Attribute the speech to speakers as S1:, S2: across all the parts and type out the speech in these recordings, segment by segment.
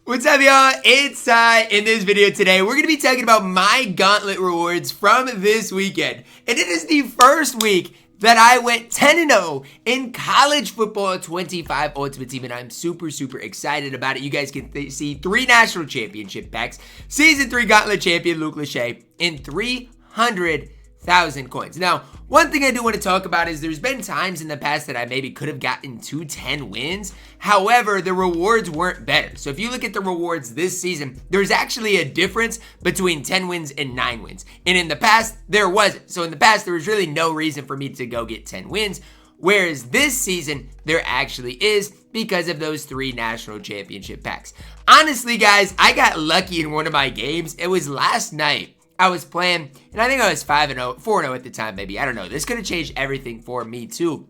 S1: What's up, y'all? It's Ty. In this video today, we're going to be talking about my Gauntlet rewards from this weekend. And it is the first week that I went 10-0 in college football 25 Ultimate Team, and I'm super excited about it. You guys can see 3 national championship packs, Season 3 Gauntlet champion Luke Lachey, and 300,000 coins. Now, one thing I do want to talk about is there's been times in the past that I maybe could have gotten to 10 wins. However, the rewards weren't better. So if you look at the rewards this season, there's actually a difference between 10 wins and 9 wins. And in the past, there wasn't. So in the past, there was really no reason for me to go get 10 wins. Whereas this season, there actually is because of those 3 national championship packs. Honestly, guys, I got lucky in one of my games. It was last night. I was playing, and I think I was 5-0, 4-0 at the time, maybe. I don't know. This could have changed everything for me, too.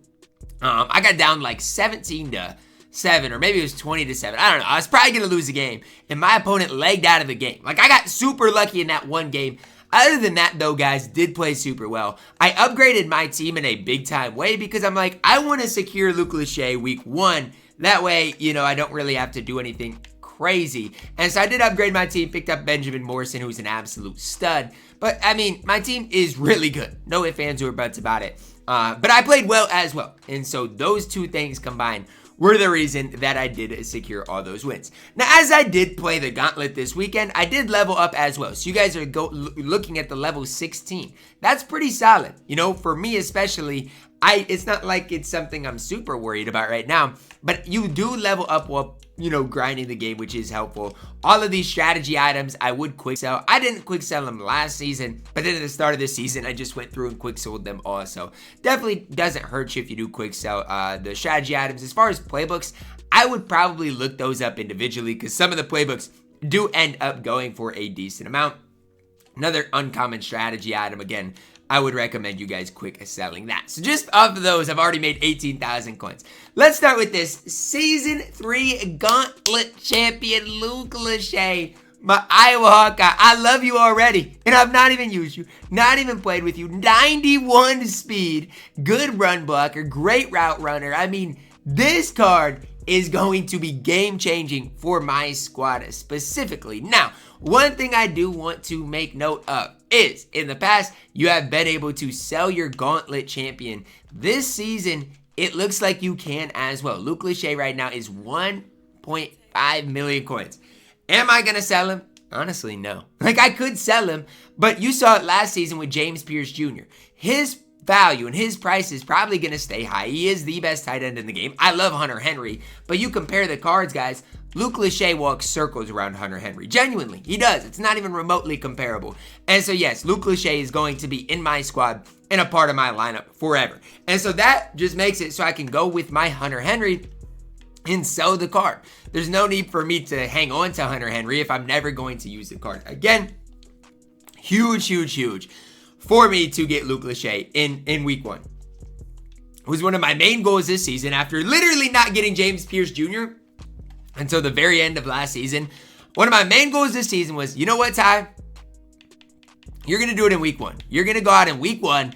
S1: I got down like 17-7, or maybe it was 20-7. I don't know. I was probably going to lose the game, and my opponent legged out of the game. Like, I got super lucky in that one game. Other than that, though, guys, did play super well. I upgraded my team in a big-time way because I'm like, I want to secure Luke Lachey week 1. That way, you know, I don't really have to do anything crazy. And so I did upgrade my team, picked up Benjamin Morrison, who's an absolute stud. But I mean, my team is really good. No ifs, ands, or buts about it. But I played well as well. And so those two things combined were the reason that I did secure all those wins. Now, as I did play the Gauntlet this weekend, I did level up as well. So you guys are looking at the level 16. That's pretty solid. You know, for me especially, it's not like it's something I'm super worried about right now. But you do level up while, you know, grinding the game, which is helpful. All of these strategy items, I would quick sell. I didn't quick sell them last season, but then at the start of the season, I just went through and quick sold them all. So definitely doesn't hurt you if you do quick sell the strategy items. As far as playbooks, I would probably look those up individually because some of the playbooks do end up going for a decent amount. Another uncommon strategy item, again, I would recommend you guys quick selling that. So just off of those, I've already made 18,000 coins. Let's start with this Season 3 Gauntlet champion, Luke Lachey, my Iowa Hawkeye. I love you already, and I've not even used you, not even played with you. 91 speed, good run blocker, great route runner. I mean, this card is going to be game-changing for my squad specifically. Now, one thing I do want to make note of is, in the past, you have been able to sell your Gauntlet champion. This season, it looks like you can as well. Luke Lachey right now is 1.5 million coins. Am I going to sell him? Honestly, no. Like, I could sell him, but you saw it last season with James Pierce Jr. His value and his price is probably going to stay high. He is the best tight end in the game. I love Hunter Henry, but you compare the cards, guys. Luke Lachey walks circles around Hunter Henry. Genuinely, he does. It's not even remotely comparable. And so, yes, Luke Lachey is going to be in my squad and a part of my lineup forever. And so that just makes it so I can go with my Hunter Henry and sell the card. There's no need for me to hang on to Hunter Henry if I'm never going to use the card. Again, huge for me to get Luke Lachey in week 1. It was one of my main goals this season after literally not getting James Pierce Jr. until the very end of last season. One of my main goals this season was, you know what, Ty? You're going to do it in week 1. You're going to go out in week 1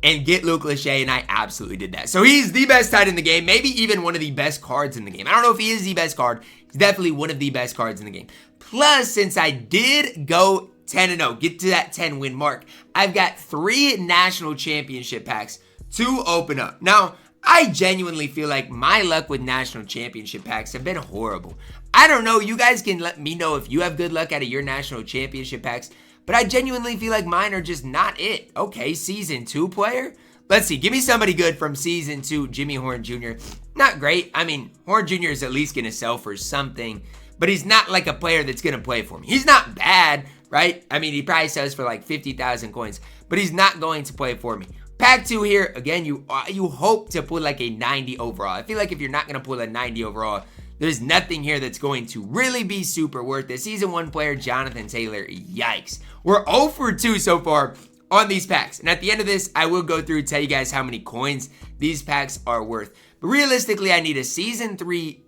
S1: and get Luke Lachey, and I absolutely did that. So he's the best tight in the game, maybe even one of the best cards in the game. I don't know if he is the best card. He's definitely one of the best cards in the game. Plus, since I did go 10-0, get to that 10-win mark, I've got 3 national championship packs to open up. Now, I genuinely feel like my luck with national championship packs have been horrible. I don't know, you guys can let me know if you have good luck out of your national championship packs, but I genuinely feel like mine are just not it. Okay, Season 2 player? Let's see, give me somebody good from Season 2, Jimmy Horn Jr. Not great. I mean, Horn Jr. is at least going to sell for something, but he's not like a player that's going to play for me. He's not bad, right? I mean, he probably sells for like 50,000 coins, but he's not going to play for me. Pack 2 here, again, you hope to pull like a 90 overall. I feel like if you're not going to pull a 90 overall, there's nothing here that's going to really be super worth it. Season 1 player, Jonathan Taylor, yikes. We're 0 for 2 so far on these packs. And at the end of this, I will go through and tell you guys how many coins these packs are worth. But realistically, I need a Season 3,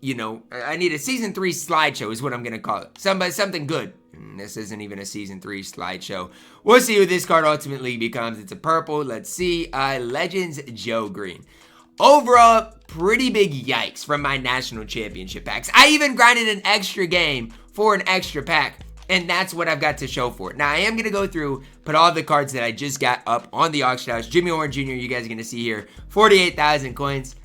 S1: I need a Season 3 slideshow is what I'm going to call it. Something good. This isn't even a Season 3 slideshow. We'll see who this card ultimately becomes. It's a purple. Let's see. Legends Joe Green. Overall, pretty big yikes from my national championship packs. I even grinded an extra game for an extra pack. And that's what I've got to show for it. Now, I am going to go through, put all the cards that I just got up on the auction house. Jimmy Horn Jr., you guys are going to see here, 48,000 coins.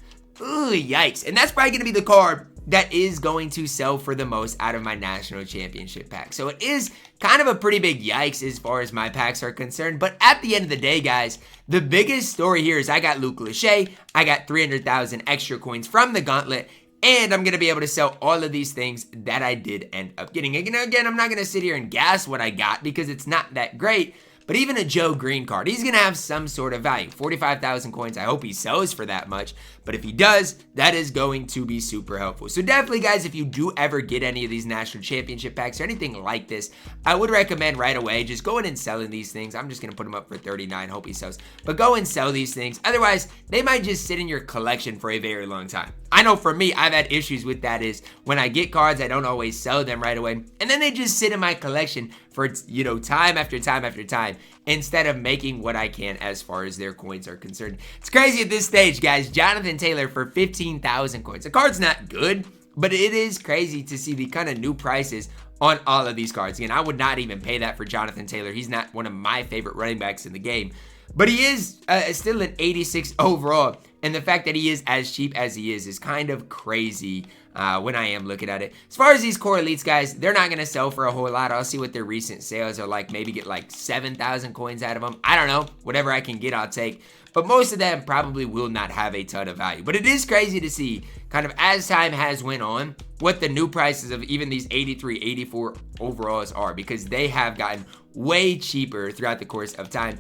S1: Ooh, yikes. And that's probably going to be the card that is going to sell for the most out of my national championship pack. So it is kind of a pretty big yikes as far as my packs are concerned. But at the end of the day, guys, the biggest story here is I got Luke Lachey. I got 300,000 extra coins from the Gauntlet. And I'm going to be able to sell all of these things that I did end up getting. Again, I'm not going to sit here and gas what I got because it's not that great. But even a Joe Green card, he's going to have some sort of value. 45,000 coins. I hope he sells for that much. But if he does, that is going to be super helpful. So definitely, guys, if you do ever get any of these national championship packs or anything like this, I would recommend right away just going and selling these things. I'm just going to put them up for 39. Hope he sells. But go and sell these things. Otherwise, they might just sit in your collection for a very long time. I know for me, I've had issues with that is when I get cards, I don't always sell them right away. And then they just sit in my collection for, time after time after time instead of making what I can as far as their coins are concerned. It's crazy at this stage, guys. Jonathan Taylor for 15,000 coins. The card's not good, but it is crazy to see the kind of new prices on all of these cards. Again, I would not even pay that for Jonathan Taylor. He's not one of my favorite running backs in the game. But he is still an 86 overall. And the fact that he is as cheap as he is kind of crazy when I am looking at it. As far as these core elites, guys, they're not going to sell for a whole lot. I'll see what their recent sales are like. Maybe get like 7,000 coins out of them. I don't know. Whatever I can get, I'll take. But most of them probably will not have a ton of value. But it is crazy to see, kind of as time has went on, what the new prices of even these 83, 84 overalls are. Because they have gotten way cheaper throughout the course of time.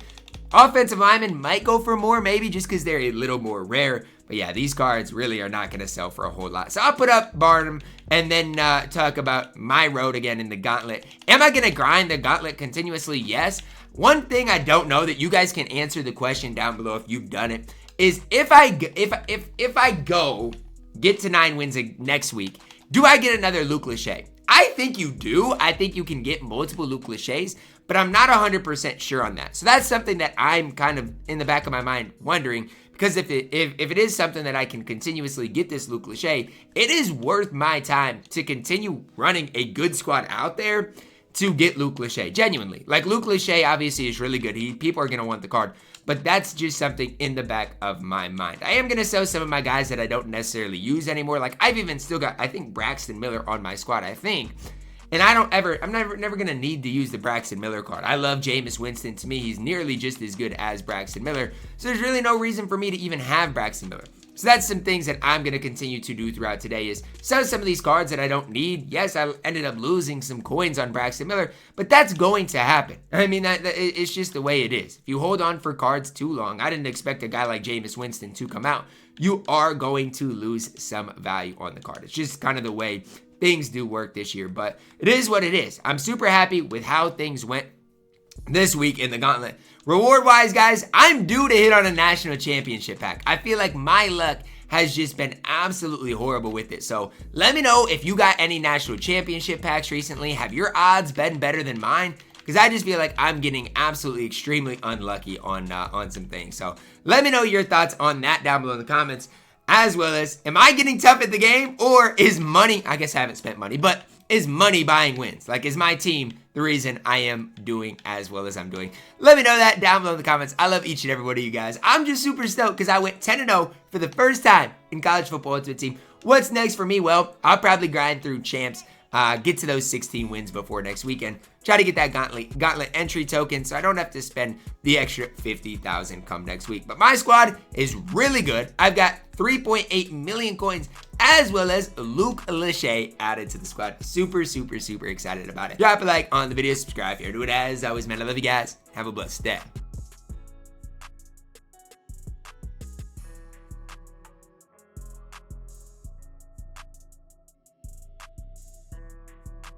S1: Offensive linemen might go for more, maybe just because they're a little more rare. But yeah, these cards really are not going to sell for a whole lot. So I'll put up Barnum and then talk about my road again in the Gauntlet. Am I going to grind the Gauntlet continuously? Yes. One thing I don't know that you guys can answer the question down below if you've done it is if I go get to 9 wins next week, do I get another Luke Lachey? I think you do. I think you can get multiple Luke Lacheys, but I'm not 100% sure on that. So that's something that I'm kind of in the back of my mind wondering, because if it is something that I can continuously get this Luke Lachey, it is worth my time to continue running a good squad out there to get Luke Lachey, genuinely. Like, Luke Lachey obviously is really good. People are going to want the card, but that's just something in the back of my mind. I am going to sell some of my guys that I don't necessarily use anymore. Like, I've even still got, I think, Braxton Miller on my squad, I think. And I'm never going to need to use the Braxton Miller card. I love Jameis Winston. To me, he's nearly just as good as Braxton Miller. So there's really no reason for me to even have Braxton Miller. So that's some things that I'm going to continue to do throughout today is sell some of these cards that I don't need. Yes, I ended up losing some coins on Braxton Miller, but that's going to happen. I mean, it's just the way it is. If you hold on for cards too long, I didn't expect a guy like Jameis Winston to come out. You are going to lose some value on the card. It's just kind of the way things do work this year, but it is what it is. I'm super happy with how things went this week in the Gauntlet. Reward-wise, guys, I'm due to hit on a national championship pack. I feel like my luck has just been absolutely horrible with it. So let me know if you got any national championship packs recently. Have your odds been better than mine? Because I just feel like I'm getting absolutely extremely unlucky on some things. So let me know your thoughts on that down below in the comments. As well as, am I getting tough at the game? Or is money, I guess I haven't spent money, but is money buying wins? Like, is my team the reason I am doing as well as I'm doing? Let me know that down below in the comments. I love each and every one of you guys. I'm just super stoked because I went 10-0 for the first time in College Football Ultimate Team. What's next for me? Well, I'll probably grind through champs, get to those 16 wins before next weekend. Try to get that Gauntlet entry token so I don't have to spend the extra 50,000 come next week. But my squad is really good. I've got 3.8 million coins as well as Luke Lachey added to the squad. Super, super, super excited about it. Drop a like on the video, subscribe if you're new. As always, man, I love you guys. Have a blessed day.